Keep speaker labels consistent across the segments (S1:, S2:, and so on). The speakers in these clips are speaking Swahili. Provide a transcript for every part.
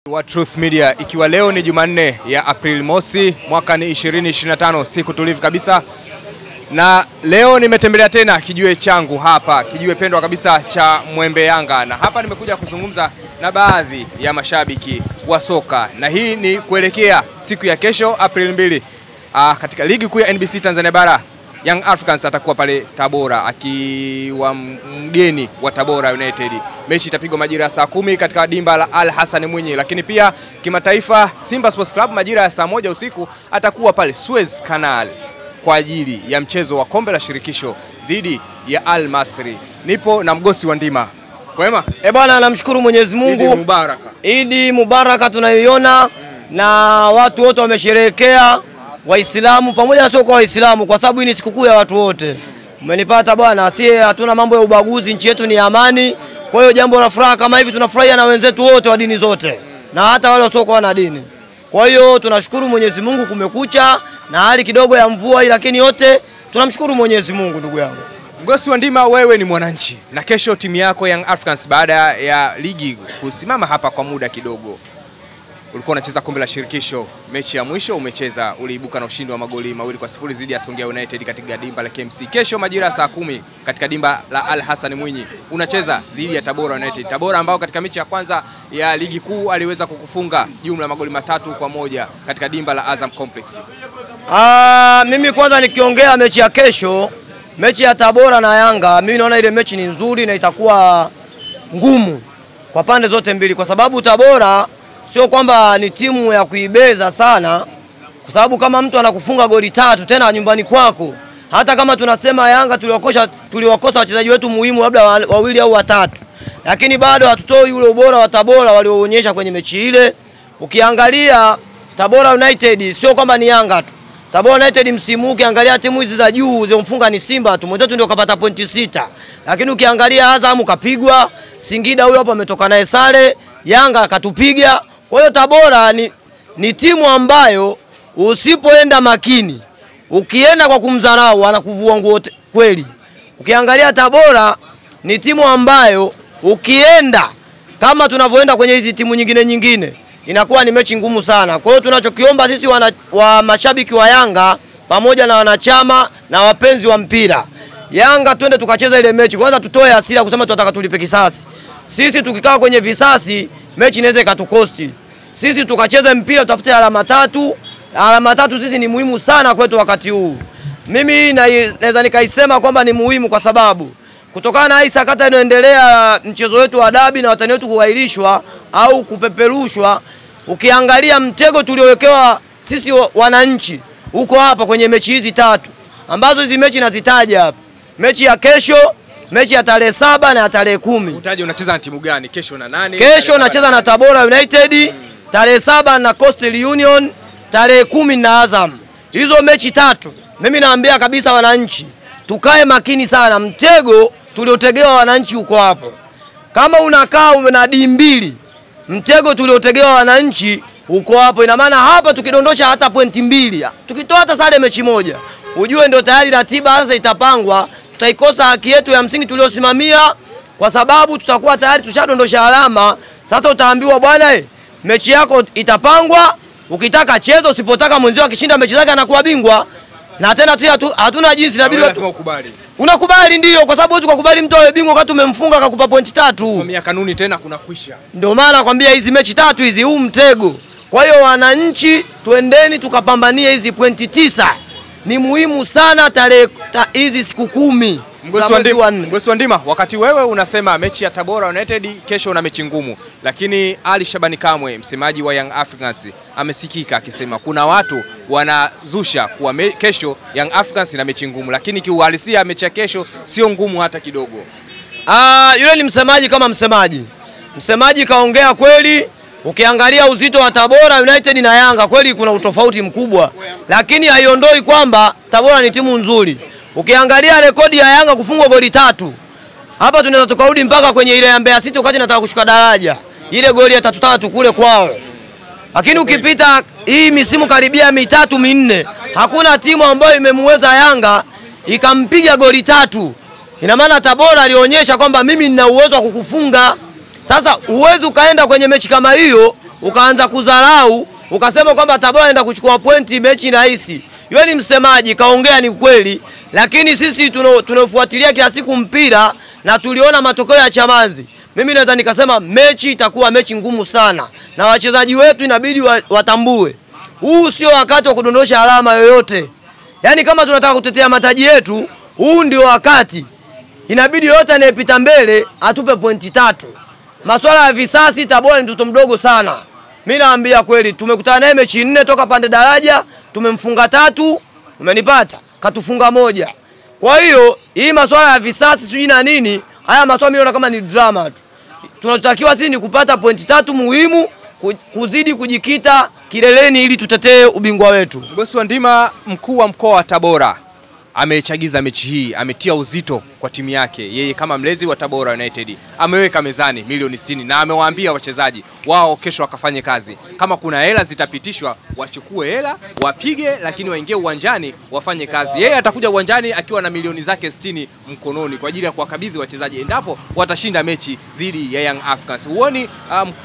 S1: wa Truth Media, ikiwa leo ni Jumanne ya Aprili mosi, mwaka ni 2025, siku tulivu kabisa. Na leo nimetembelea tena kijiwe changu hapa, kijiwe pendwa kabisa cha Mwembe Yanga, na hapa nimekuja kuzungumza na baadhi ya mashabiki wa soka, na hii ni kuelekea siku ya kesho Aprili 2 katika ligi kuu ya NBC Tanzania Bara. Young Africans atakuwa pale Tabora akiwa mgeni wa Tabora United. Mechi itapigwa majira ya saa 10 katika dimba la Al Hassan Mwinyi, lakini pia kimataifa Simba Sports Club majira ya saa 1 usiku atakuwa pale Suez Canal kwa ajili ya mchezo wa kombe la shirikisho dhidi ya Al Masry. Nipo na Mgosi wa Ndima. Kwema?
S2: Bwana, namshukuru Mwenyezi Mungu.
S1: Idi Mubaraka. Idi
S2: Mubaraka tunayoiona na watu wote wamesherehekea, Waislamu pamoja na sio kwa Waislamu, kwa sababu hii ni sikukuu ya watu wote. Umenipata bwana, hatuna mambo ya ubaguzi, nchi yetu ni amani. Kwa hiyo jambo la furaha kama hivi tunafurahia na wenzetu wote wa dini zote na hata wale wasiokuwa na dini. Kwa hiyo tunashukuru Mwenyezi Mungu, kumekucha na hali kidogo ya mvua, lakini yote tunamshukuru Mwenyezi Mungu. Ndugu yangu
S1: Mgosi wa Ndima, wewe ni mwananchi na kesho timu yako Young Africans baada ya ligi kusimama hapa kwa muda kidogo, ulikuwa unacheza kombe la shirikisho. Mechi ya mwisho umecheza, uliibuka na ushindi wa magoli 2-0 dhidi ya Songea United katika dimba la KMC. Kesho majira saa 10 katika dimba la Al Hassan Mwinyi unacheza dhidi ya Tabora United. Tabora ambao katika mechi ya kwanza ya ligi kuu aliweza kukufunga jumla magoli 3-1 katika dimba la Azam Complex.
S2: Mimi kwanza nikiongea mechi ya kesho, mechi ya Tabora na Yanga, mimi naona ile mechi ni nzuri na itakuwa ngumu kwa pande zote mbili, kwa sababu Tabora sio kwamba ni timu ya kuibeza sana, kwa sababu kama mtu anakufunga goli 3 tena nyumbani kwako, hata kama tunasema Yanga tuliwakosa wachezaji wetu muhimu labda wawili au watatu, lakini bado hatutoi ule ubora wa Tabora walioonyesha kwenye mechi ile. Ukiangalia Tabora United sio kwamba ni Yanga tu. Tabora United msimu ukiangalia timu hizi za juu zilizomfunga ni Simba tu, mwenzetu ndio kapata pointi 6. Lakini ukiangalia Azam kapigwa, Singida huyo hapo ametoka naye sare, Yanga akatupiga. Kwa hiyo Tabora ni timu ambayo usipoenda makini, ukienda kwa kumdharau anakuvua nguo kweli. Ukiangalia Tabora ni timu ambayo ukienda kama tunavyoenda kwenye hizi timu nyingine inakuwa ni mechi ngumu sana. Kwa hiyo tunachokiomba sisi wa mashabiki wa Yanga pamoja na wanachama na wapenzi wa mpira, Yanga twende tukacheza ile mechi. Kwanza tutoe hasira kusema tunataka tulipe kisasi. Sisi tukikaa kwenye visasi mechi inaweza ikatukosti. Sisi tukacheze mpira, tutafute alama 3. Alama 3 sisi ni muhimu sana kwetu wakati huu. Mimi naweza nikaisema kwamba ni muhimu kwa sababu kutokana na hii sakata inaendelea, mchezo wetu wa dabi na watani wetu kuahirishwa au kupeperushwa, ukiangalia mtego tuliowekewa sisi wananchi huko hapa kwenye mechi hizi 3 ambazo hizi mechi nazitaja hapa. Mechi ya kesho, mechi ya tarehe 7 na ya tarehe 10.
S1: Utaje unacheza na timu gani? Kesho na nani?
S2: Kesho nacheza na Tabora United, tarehe 7 na Coastal Union, tarehe 10 na Azam. Hizo mechi 3 mimi naambia kabisa wananchi tukae makini sana. Mtego tuliotegewa wananchi huko hapo. Kama unakaa una D2, mtego tuliotegewa wananchi huko hapo. Ina maana hapa tukidondosha hata pointi 2, tukitoa hata sare mechi moja, ujue ndio tayari ratiba sasa itapangwa. Tutaikosa haki yetu ya msingi tuliosimamia, kwa sababu tutakuwa tayari tushadondosha alama. Sasa utaambiwa bwana, mechi yako itapangwa, ukitaka cheza, usipotaka mwenzio akishinda mechi zake anakuwa bingwa. Na tena hatuna jinsi, inabidi
S1: lazima ukubali.
S2: Unakubali ndio, kwa sababu wewe ukakubali mtu awe bingwa wakati umemfunga akakupa pointi 3.
S1: Kwa kanuni tena kuna kwisha.
S2: Ndio maana nakwambia hizi mechi 3 hizi huu mtego. Kwa hiyo wananchi twendeni tukapambanie hizi pointi 9. Ni muhimu sana tarehe hizi siku 10.
S1: Mgosi wa Ndima, wakati wewe unasema mechi ya Tabora United kesho una mechi ngumu, lakini Ali Shabani Kamwe, msemaji wa Young Africans, amesikika akisema kuna watu wanazusha kuwa kesho Young Africans ina mechi ngumu, lakini kiuhalisia mechi ya kesho sio ngumu hata kidogo.
S2: Yule ni msemaji kama msemaji. Msemaji kaongea kweli. Ukiangalia uzito wa Tabora United na Yanga kweli kuna utofauti mkubwa, lakini haiondoi kwamba Tabora ni timu nzuri. Ukiangalia rekodi ya Yanga kufungwa goli 3, hapa tunaweza tukarudi mpaka kwenye ile ya Mbeya City wakati nataka kushuka daraja, ile goli ya 3-3 kule kwao. Lakini ukipita hii misimu karibia 3-4, hakuna timu ambayo imemweza Yanga ikampiga goli 3. Ina maana Tabora alionyesha kwamba mimi nina uwezo wa kukufunga. Sasa uwezo ukaenda kwenye mechi kama hiyo ukaanza kudharau, ukasema kwamba Tabora anaenda kuchukua pointi mechi rahisi. Yeye ni msemaji, kaongea ni kweli, lakini sisi tunafuatilia kila siku mpira na tuliona matokeo ya Chamazi. Mimi naweza nikasema mechi itakuwa mechi ngumu sana, na wachezaji wetu inabidi watambue huu sio wakati wa kudondosha alama yoyote. Yaani kama tunataka kutetea mataji yetu, huu ndio wakati. Inabidi yote anayepita mbele atupe pointi 3. Masuala ya visasi, Tabora ni mtoto mdogo sana. Mimi naambia kweli, tumekutana naye mechi 4 toka pande daraja, tumemfunga 3, umenipata? Katufunga 1. Kwa hiyo, hii masuala ya visasi sijui na nini, haya masuala mimi naona kama ni drama tu. Tunatakiwa sisi ni kupata pointi 3 muhimu, kuzidi kujikita kileleni ili tutetee ubingwa wetu.
S1: Bosi Wandima, mkuu wa mkoa wa Tabora amechagiza mechi hii, ametia uzito kwa timu yake. Yeye kama mlezi wa Tabora United ameweka mezani milioni 60 na amewaambia wachezaji wao kesho wakafanye kazi. Kama kuna hela zitapitishwa, wachukue hela, wapige, lakini waingie uwanjani wafanye kazi. Yeye atakuja uwanjani akiwa na milioni zake 60 mkononi kwa ajili ya kuwakabidhi wachezaji endapo watashinda mechi dhidi ya Young Africans. Huoni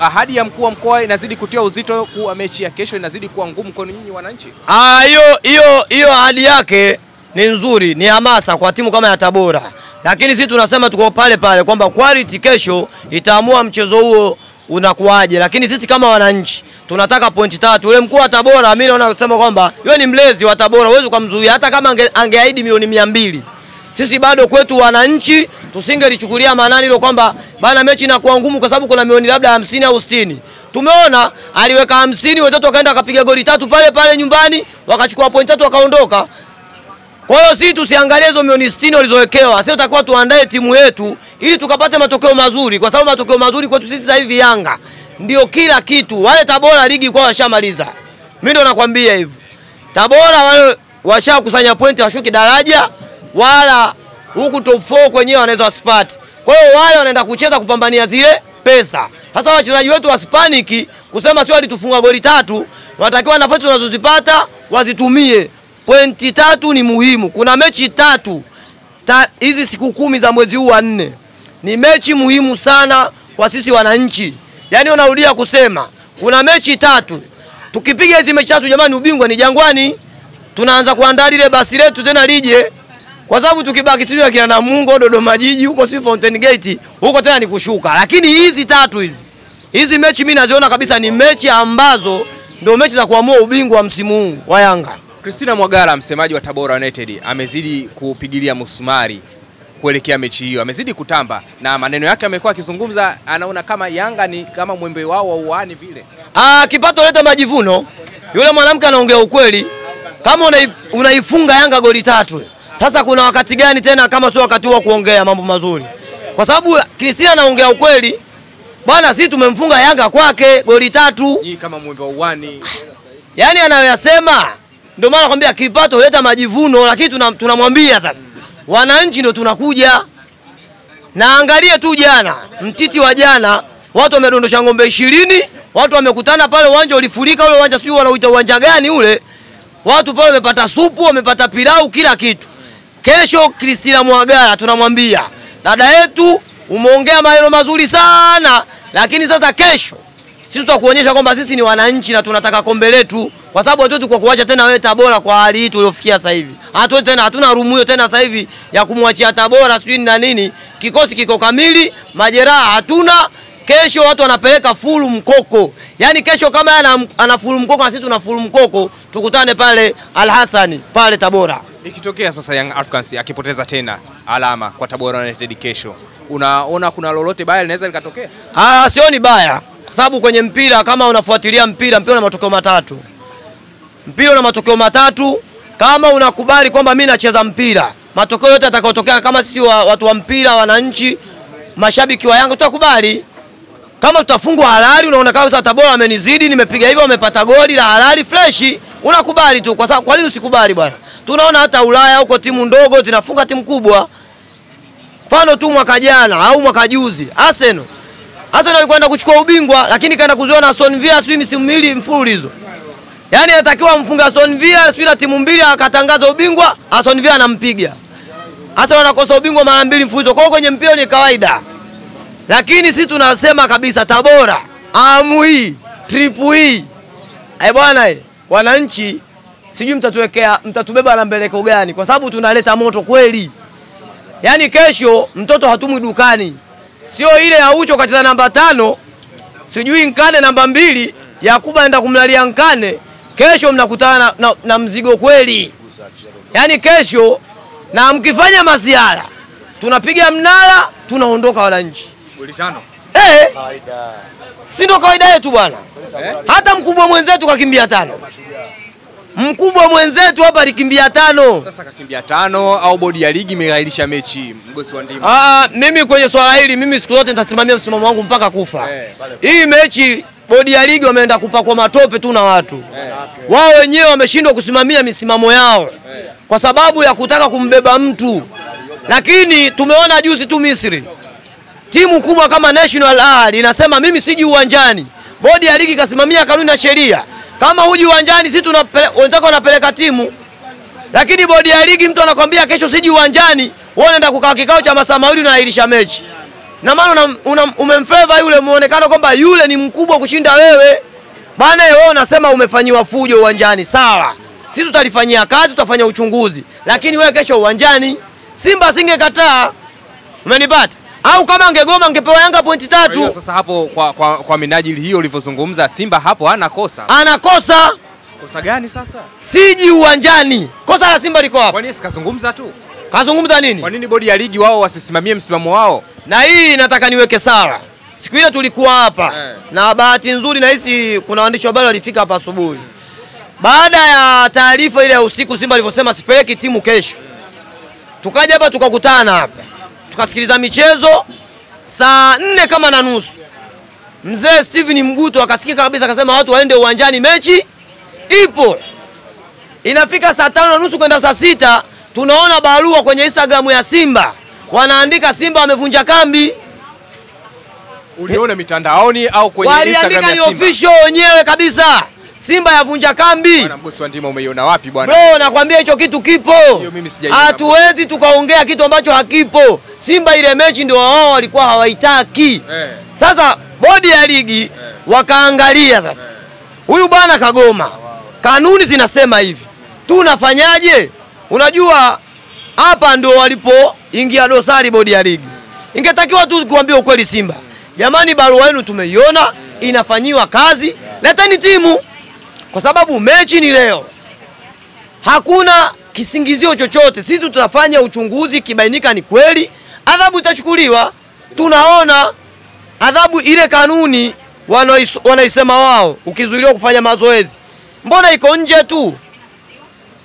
S1: ahadi ya mkuu wa mkoa inazidi kutia uzito kuwa mechi ya kesho inazidi kuwa ngumu kwa nyinyi wananchi?
S2: Hiyo ahadi yake ni nzuri, ni hamasa kwa timu kama ya Tabora. Lakini sisi tunasema tuko pale pale kwamba quality kesho itaamua mchezo huo unakuaje. Lakini sisi kama wananchi tunataka pointi 3. Ule mkuu wa Tabora mimi naona kusema kwamba yeye ni mlezi wa Tabora, huwezi kumzuia hata kama angeahidi milioni 200. Sisi bado kwetu wananchi tusingelichukulia maanani hilo kwamba bana mechi inakuwa ngumu kwa sababu kuna milioni labda 50 au 60. Tumeona aliweka 50, watoto wakaenda akapiga goli 3 pale pale nyumbani, wakachukua pointi 3 wakaondoka. Kwa hiyo sisi tusiangalie hizo milioni 60 walizowekewa. Sisi tutakuwa tuandae timu yetu ili tukapate matokeo mazuri, kwa sababu matokeo mazuri kwetu sisi sasa hivi Yanga ndio kila kitu. Wale Tabora ligi kwa washamaliza. Mimi ndo nakwambia hivyo. Tabora wale washakusanya pointi washuki daraja, wala huku top 4 kwenyewe wanaweza wasipate. Kwa hiyo wale wanaenda kucheza kupambania zile pesa. Sasa wachezaji wetu wasipaniki kusema sio alitufunga goli 3, wanatakiwa nafasi wanazozipata wazitumie. Pointi 3 ni muhimu. Kuna mechi 3 hizi siku 10 za mwezi huu wa 4. Ni mechi muhimu sana kwa sisi wananchi. Yaani unarudia kusema kuna mechi 3. Tukipiga hizi mechi 3 jamani, ubingwa ni Jangwani. Tunaanza kuandaa ile basi letu tena lije. Kwa sababu tukibaki sisi akina Namungo, Dodoma Jiji, huko si Fountain Gate, huko tena ni kushuka. Lakini hizi 3 hizi mechi mimi naziona kabisa ni mechi ambazo ndio mechi za kuamua ubingwa wa msimu huu wa Yanga.
S1: Christina Mwagala, msemaji wa Tabora United, amezidi kupigilia musumari kuelekea mechi hiyo. Amezidi kutamba na maneno yake amekuwa akizungumza, anaona kama Yanga ni kama mwembe wao wa uani vile.
S2: Kipato leta majivuno. Yule mwanamke anaongea ukweli. Kama unaifunga Yanga goli 3. Sasa kuna wakati gani tena kama sio wakati wa kuongea mambo mazuri? Kwa sababu Christina anaongea ukweli. Bwana sisi tumemfunga Yanga kwake goli 3.
S1: Hii kama mwembe wa uani.
S2: Yaani anayoyasema ndio maana nakwambia kipato leta majivuno, lakini tunamwambia sasa wananchi ndio tunakuja. Na angalie tu jana, mtiti wa jana, watu wamedondosha ng'ombe 20, watu wamekutana pale, uwanja ulifurika. Ule uwanja sio wanaoita uwanja gani ule, watu pale wamepata supu, wamepata pilau, kila kitu. Kesho Christina Mwagala tunamwambia, dada yetu umeongea maneno mazuri sana, lakini sasa kesho sisi tutakuonyesha kwamba sisi ni wananchi na tunataka kombe letu, kwa sababu hatuwezi kwa kuacha tena wewe Tabora kwa hali hii tuliofikia sasa hivi. Hatuwezi tena, hatuna room hiyo tena sasa hivi ya kumwachia Tabora sijui na nini. Kikosi kiko kamili, majeraha hatuna. Kesho watu wanapeleka full mkoko. Yaani kesho kama ana full mkoko na sisi tuna full mkoko, tukutane pale Al Hassani pale Tabora.
S1: Ikitokea sasa Young Africans akipoteza tena alama kwa Tabora United kesho, unaona kuna lolote baya linaweza likatokea?
S2: Sioni baya. Kwa sababu kwenye mpira kama unafuatilia mpira una matokeo 3. Mpira una matokeo 3. Kama unakubali kwamba mimi nacheza mpira, matokeo yote yatakayotokea kama sisi watu wa mpira, wananchi, mashabiki wa Yanga tutakubali. Kama tutafungwa halali, unaona kama sasa Tabora amenizidi, nimepiga hivyo wamepata goli la halali fresh, unakubali tu. Kwa sababu kwa nini usikubali bwana? Tunaona hata Ulaya huko timu ndogo zinafunga timu kubwa. Mfano tu mwaka jana au mwaka juzi, Arsenal alikwenda kuchukua ubingwa, lakini kaenda kuzoea na Aston Villa sio misimu miwili mfululizo. Yaani anatakiwa mfunga Aston Villa sio timu mbili akatangaza ubingwa, Aston Villa anampiga. Arsenal anakosa ubingwa mara 2 mfululizo. Kwa hiyo kwenye mpira ni kawaida. Lakini sisi tunasema kabisa Tabora, hii trip hii. Bwana wananchi sijui mtatubeba na mbeleko gani kwa sababu tunaleta moto kweli. Yaani kesho mtoto hatumwi dukani. Sio ile ya Ucho katiza namba 5, sijui Nkane namba 2, Yakuba anaenda kumlalia Nkane. Kesho mnakutana na mzigo kweli. Yaani kesho na mkifanya masiara tunapiga mnala tunaondoka wananchi.
S1: Goli 5.
S2: Kawaida. Si ndo kawaida yetu bwana. Hata mkubwa mwenzetu kakimbia 5. Mkubwa mwenzetu hapa alikimbia 5.
S1: Sasa kakimbia 5 au bodi ya ligi imegairisha mechi Mgosi wa Ndima?
S2: Mimi kwenye swala hili mimi siku zote nitasimamia msimamo wangu mpaka kufa. Hii mechi bodi ya ligi wameenda kupakwa matope tu na watu. Wao wenyewe wameshindwa kusimamia misimamo yao kwa sababu ya kutaka kumbeba mtu. Lakini tumeona juzi tu Misri, timu kubwa kama National Ahli inasema mimi siji uwanjani. Bodi ya ligi kasimamia kanuni na sheria. Kama huji uwanjani sisi wenzako wanapeleka timu. Lakini bodi ya ligi mtu anakuambia kesho siji uwanjani, wewe unaenda kukaa kikao cha masaa mawili na ailisha mechi. Na maana umemfavor yule muonekano kwamba yule ni mkubwa kushinda wewe. Bana wewe unasema umefanyiwa fujo uwanjani, sawa. Sisi tutalifanyia kazi, tutafanya uchunguzi. Lakini wewe kesho uwanjani, Simba asingekataa. Umenipata? Au kama angegoma angepewa Yanga pointi 3.
S1: Sasa hapo kwa minajili hiyo ulivyozungumza, Simba hapo hana kosa.
S2: Anakosa.
S1: Kosa gani sasa?
S2: Siji uwanjani. Kosa la Simba liko hapo.
S1: Kwa nini sikazungumza tu?
S2: Kazungumza nini?
S1: Kwa nini bodi ya ligi wao wasisimamie msimamo wao?
S2: Na hii nataka niweke sawa. Siku ile tulikuwa hapa na bahati nzuri na hisi kuna waandishi wa habari walifika hapa asubuhi. Baada ya taarifa ile ya usiku Simba alivyosema sipeleki timu kesho. Tukaja hapa tukakutana hapa. Tukasikiliza michezo saa 4 kama na nusu. Mzee Steven Mguto akasikika kabisa akasema watu waende uwanjani, mechi ipo. Inafika saa 5 na nusu kwenda saa 6 tunaona barua kwenye Instagram ya Simba. Wanaandika Simba wamevunja kambi.
S1: Uliona mitandaoni au kwenye Instagram ya Simba?
S2: Waliandika ni official wenyewe kabisa. Simba yavunja kambi.
S1: Bwana Mgosi wa Ndima umeiona wapi bwana?
S2: Bro, nakwambia hicho kitu kipo. Hatuwezi tukaongea kitu ambacho hakipo. Simba ile mechi ndio wao walikuwa hawaitaki. Sasa bodi ya ligi wakaangalia sasa. Huyu bwana kagoma. Kanuni zinasema hivi. Tunafanyaje? Unajua hapa ndio walipoingia dosari bodi ya ligi. Ingetakiwa tu kuambia ukweli Simba. Jamani, barua yenu tumeiona, inafanyiwa kazi. Leteni timu. Kwa sababu mechi ni leo. Hakuna kisingizio chochote. Sisi tutafanya uchunguzi, kibainika ni kweli, adhabu itachukuliwa. Tunaona adhabu ile kanuni wanaisema wao, ukizuiliwa kufanya mazoezi. Mbona iko nje tu?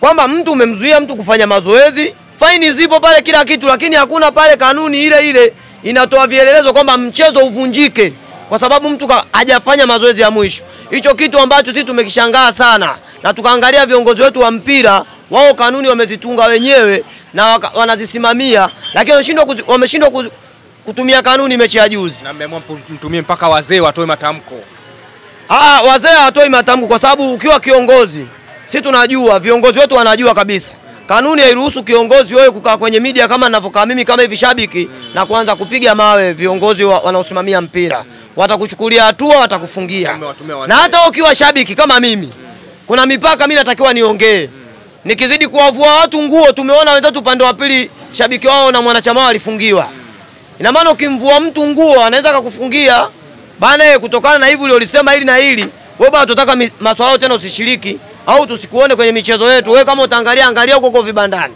S2: Kwamba mtu umemzuia mtu kufanya mazoezi, faini zipo pale kila kitu, lakini hakuna pale kanuni ile inatoa vielelezo kwamba mchezo uvunjike kwa sababu mtu hajafanya mazoezi ya mwisho. Hicho kitu ambacho sisi tumekishangaa sana, na tukaangalia viongozi wetu wa mpira, wao kanuni wamezitunga wenyewe na wanazisimamia, lakini wameshindwa kutumia kanuni mechi ya juzi.
S1: Na mmeamua mtumie mpaka wazee watoe matamko.
S2: Wazee hawatoi matamko kwa sababu ukiwa kiongozi, sisi tunajua, viongozi wetu wanajua kabisa. Kanuni hairuhusu kiongozi wewe kukaa kwenye media kama ninavyokaa mimi kama hivi shabiki na kuanza kupiga mawe viongozi wanaosimamia mpira. Watakuchukulia hatua, watakufungia. Na hata ukiwa shabiki kama mimi, kuna mipaka mimi natakiwa niongee. Nikizidi kuwavua watu nguo, tumeona wenzetu upande wa pili shabiki wao na mwanachama wao alifungiwa. Ina maana ukimvua mtu nguo anaweza kukufungia. Bana kutokana na hivi uliosema hili na hili, wewe bado tunataka maswala tena usishiriki au tusikuone kwenye michezo yetu. Wewe kama utaangalia angalia huko vibandani.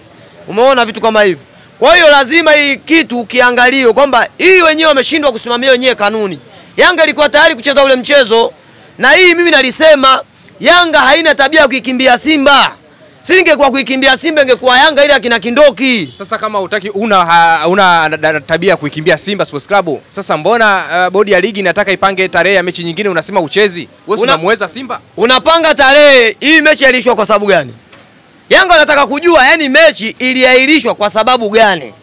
S2: Umeona vitu kama hivyo. Kwa hiyo lazima hii kitu kiangalie kwamba hii wenyewe wameshindwa kusimamia wenyewe kanuni. Yanga ilikuwa tayari kucheza ule mchezo, na hii mimi nalisema Yanga haina tabia ya kuikimbia Simba. Singekuwa kuikimbia Simba ingekuwa Yanga ile akina Kindoki.
S1: Sasa kama hutaki una tabia ya kuikimbia Simba Sports Club, sasa mbona bodi ya ligi inataka ipange tarehe ya mechi nyingine unasema uchezi? Wewe unamweza Simba? Unapanga
S2: tarehe, hii mechi iliahirishwa kwa sababu gani? Yanga anataka kujua yani mechi iliahirishwa kwa sababu gani?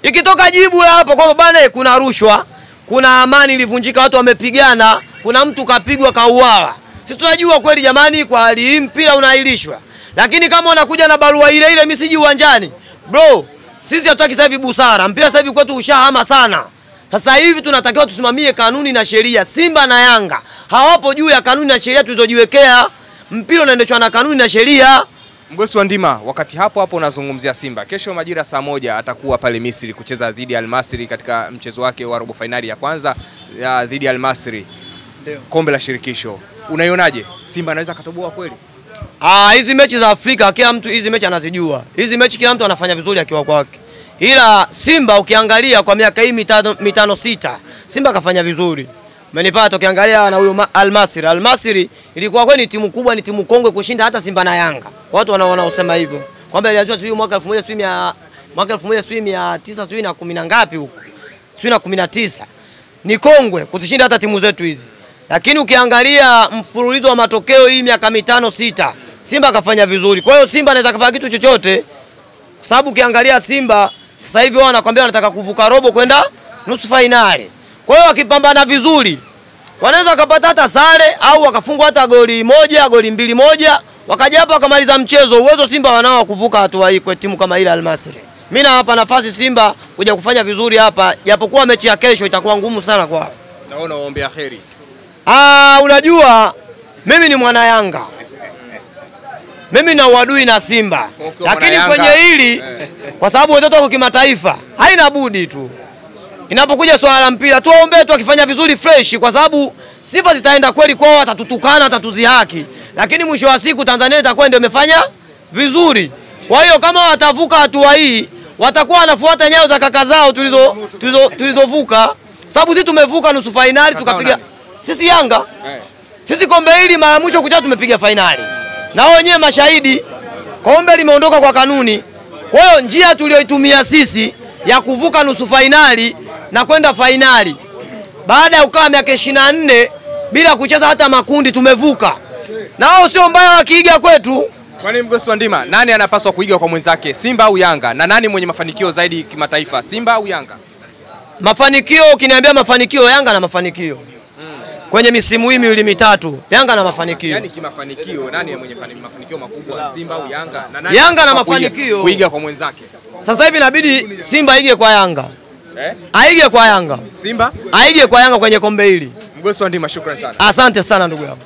S2: Ikitoka jibu hapo kwamba bana kuna rushwa, kuna amani ilivunjika, watu wamepigana, kuna mtu kapigwa kauawa. Sisi tunajua kweli jamani, kwa hali hii mpira unaahirishwa. Lakini kama unakuja na barua ile mimi siji uwanjani, bro, sisi hatutaki sasa hivi busara. Mpira sasa hivi kwetu ushahama sana. Sasa hivi tunatakiwa tusimamie kanuni na sheria. Simba na Yanga hawapo juu ya kanuni na sheria tulizojiwekea. Mpira unaendeshwa na kanuni na sheria.
S1: Mgosi wa Ndima, wakati hapo unazungumzia Simba, kesho majira saa 1 atakuwa pale Misri kucheza dhidi ya Al Masry katika mchezo wake wa robo finali ya kwanza dhidi ya Al Masry. Ndio. Kombe la shirikisho. Unaionaje? Simba anaweza katoboa kweli?
S2: Hizi mechi za Afrika kila mtu hizi mechi anazijua. Hizi mechi kila mtu anafanya vizuri akiwa kwake. Ila Simba ukiangalia kwa miaka hii mitano sita, Simba kafanya vizuri. Umenipata? Ukiangalia na huyo Al Masry. Al Masry ilikuwa kweli timu kubwa, ni timu kongwe kushinda hata Simba na Yanga. Watu wanaosema hivyo. Kwamba ilianzwa sio mwaka 1910 na ngapi huko. Sio na 19. Ni kongwe kuzishinda hata timu zetu hizi. Lakini ukiangalia mfululizo wa matokeo hii miaka 5-6, Simba kafanya vizuri. Kwa hiyo Simba anaweza kufanya kitu chochote. Kwa sababu ukiangalia Simba sasa hivi wao wanakuambia wanataka kuvuka robo kwenda nusu finali. Kwa hiyo wakipambana vizuri, wanaweza kupata hata sare au wakafungwa hata goli 1, goli 2-1, wakaja hapa wakamaliza mchezo. Uwezo Simba wanao kuvuka hatua hii kwa timu kama ile Al Masry. Mimi nawapa nafasi Simba kuja kufanya vizuri hapa, japokuwa mechi ya kesho itakuwa ngumu sana kwao.
S1: Naona waombea kheri.
S2: Unajua mimi ni mwana Yanga. Mimi na uadui na Simba. Lakini kwenye hili kwa sababu wenzetu wako kimataifa, haina budi tu. Inapokuja swala la mpira tuombe tu akifanya vizuri fresh, kwa sababu sifa zitaenda kweli kwao, watatutukana, watatuzihaki. Lakini mwisho wa siku Tanzania itakuwa ndio imefanya vizuri. Kwa hiyo kama watavuka hatua hii, watakuwa wanafuata nyayo za kaka zao tulizovuka. Sababu sisi tumevuka nusu finali tukapiga sisi Yanga. Sisi kombe hili mara mwisho kuja tumepiga finali. Na wenyewe mashahidi, kombe limeondoka kwa kanuni. Kwa hiyo njia tuliyoitumia sisi ya kuvuka nusu finali na kwenda finali, baada ya kukaa miaka 24 bila kucheza hata makundi, tumevuka. Na wao sio mbaya wakiiga kwetu.
S1: Kwani Mgosi wa Ndima, nani anapaswa kuiga kwa mwenzake, Simba au Yanga? Na nani mwenye mafanikio zaidi kimataifa, Simba au Yanga?
S2: Mafanikio, ukiniambia mafanikio, Yanga na mafanikio. Kwenye misimu hii miwili mitatu, Yanga na mafanikio.
S1: Yaani kimafanikio, nani mwenye mafanikio makubwa, Simba au Yanga? Na nani
S2: Yanga na mafanikio
S1: kuiga kwa mwenzake?
S2: Sasa hivi inabidi Simba aige kwa Yanga. Aige kwa Yanga.
S1: Simba
S2: aige kwa Yanga kwenye kombe hili.
S1: Mgosi wa Ndima, shukrani sana.
S2: Asante sana ndugu yangu.